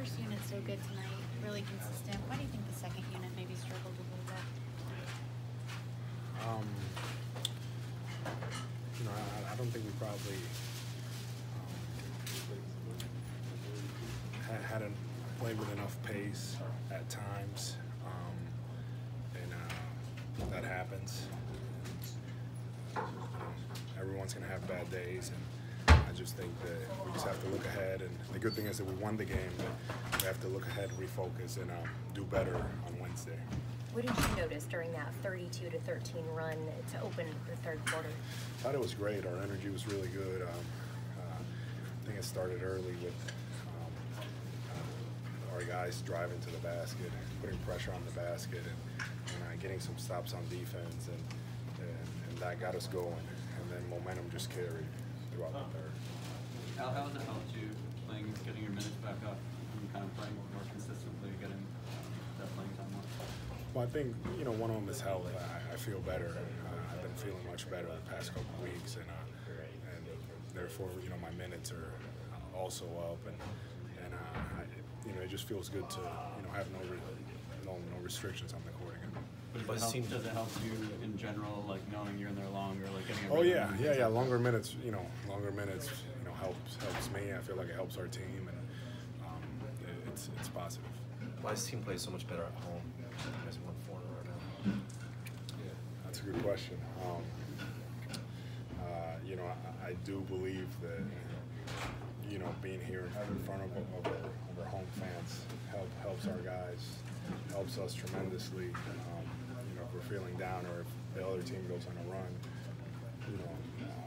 first unit so good tonight, really consistent. Why do you think the second unit maybe struggled a little bit? You know, I don't think we probably hadn't played with enough pace at times, and that happens. Everyone's going to have bad days, and I just think that we just have to look ahead. And the good thing is that we won the game, but we have to look ahead, refocus, and do better on Wednesday. What did you notice during that 32-13 run to open the third quarter? I thought it was great. Our energy was really good. I think it started early with our guys driving to the basket, putting pressure on the basket, and getting some stops on defense, and that got us going. And then momentum just carried throughout the third. Al, how has it helped you getting your minutes back up and kind of playing more consistently, getting that playing time more? Well, I think, you know, one of them is health. I feel better. I've been feeling much better the past couple of weeks, and therefore, you know, my minutes are also up, and you know, it just feels good to, you know, have no restrictions on the court again. Does it help you in general, like knowing you're in there longer, like getting a yeah. Longer minutes, you know, helps me. I feel like it helps our team, and it's positive. Why does the team play so much better at home? You guys won 4 in a row now. Yeah, that's a good question. You know, I do believe that, you know, being here in front of our home fans helps our guys, helps us tremendously. You know, if we're feeling down or if the other team goes on a run, you know,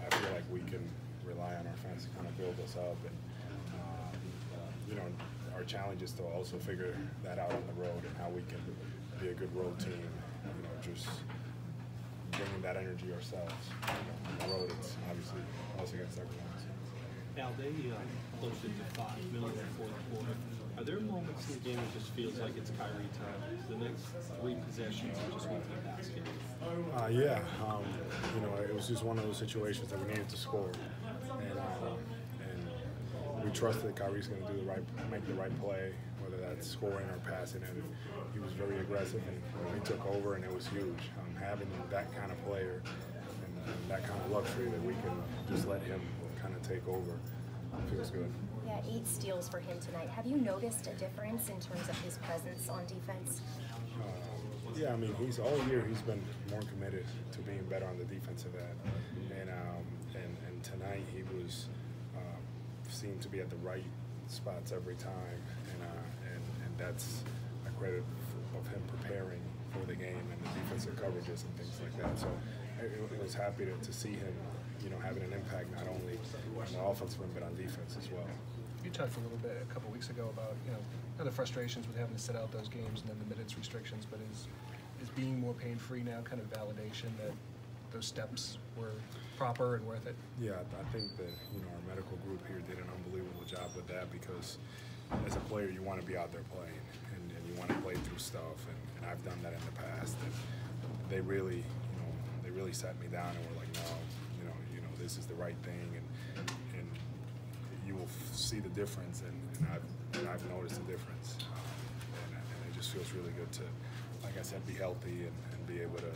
I feel like we can rely on our fans to kind of build us up. And you know, our challenge is to also figure that out on the road and how we can be a good road team. You know, just bringing that energy ourselves. You know, on the road, it's obviously us against everyone. Now, they closed it to 5 minutes in the fourth quarter. Are there moments in the game that just feels like it's Kyrie time? The next 3 possessions just went to the basket. Yeah, you know, it was just one of those situations that we needed to score, and we trusted that Kyrie's going to make the right play, whether that's scoring or passing it. He was very aggressive, and we took over, and it was huge. Having that kind of player and that kind of luxury that we can just let him kind of take over feels good. Yeah, 8 steals for him tonight. Have you noticed a difference in terms of his presence on defense? Yeah, I mean, all year he's been more committed to being better on the defensive end, and tonight he was seemed to be at the right spots every time, and that's a credit of him preparing for the game and the defensive coverages and things like that. So it was happy to see him, you know, having an impact not only on the offensive end but on defense as well. You talked a little bit a couple weeks ago about, you know, the frustrations with having to sit out those games and then the minutes restrictions, but is being more pain-free now kind of validation that those steps were proper and worth it? Yeah, I think that, you know, our medical group here did an unbelievable job with that, because as a player you want to be out there playing and you want to play through stuff, and I've done that in the past, and they really, you know, sat me down and were like, no, you know, this is the right thing, and you will see the difference, and I've noticed the difference, and it just feels really good to, like I said, be healthy and be able to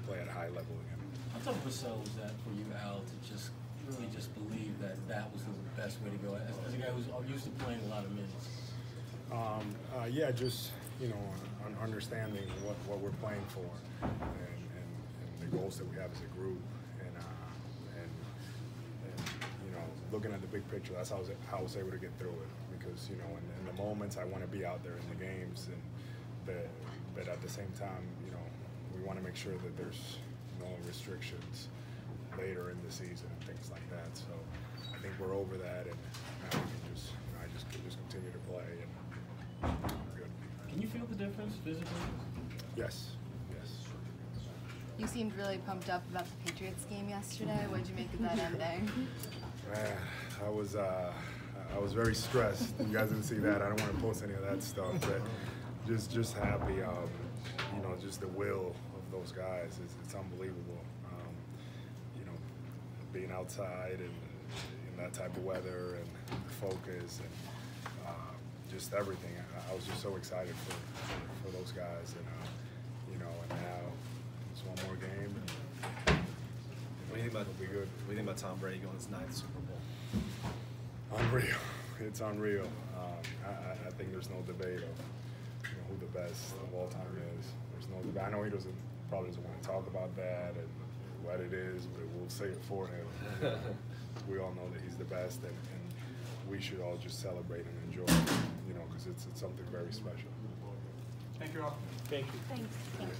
play at a high level again. How tough was that for you, Al, to just really believe that was the best way to go? As a guy who's used to playing a lot of minutes. Yeah, just, you know, understanding what we're playing for, and the goals that we have as a group, and you know, looking at the big picture. That's how I was able to get through it, because, you know, in the moments I want to be out there in the games, but at the same time, you know, we want to make sure that there's no restrictions later in the season and things like that. So I think we're over that, and now we can just, you know, I just continue to play, and I'm good. Can you feel the difference physically? Yes. You seemed really pumped up about the Patriots game yesterday. What did you make of that ending? Man, I was very stressed. You guys didn't see that. I don't want to post any of that stuff, but just happy. You know, just the will of those guys. It's unbelievable. You know, being outside and in that type of weather, and focus, and just everything. I was just so excited for those guys, and you know, and now it's one more game. And, What do you think about? It'll be good. What do you think about Tom Brady going his 9th Super Bowl? Unreal. It's unreal. I think there's no debate of who the best of all time is. There's no debate. I know he probably doesn't want to talk about that and what it is, but we'll say it for him. We all know that he's the best, and we should all just celebrate and enjoy, because it's something very special. Thank you all. Thank you. Thanks.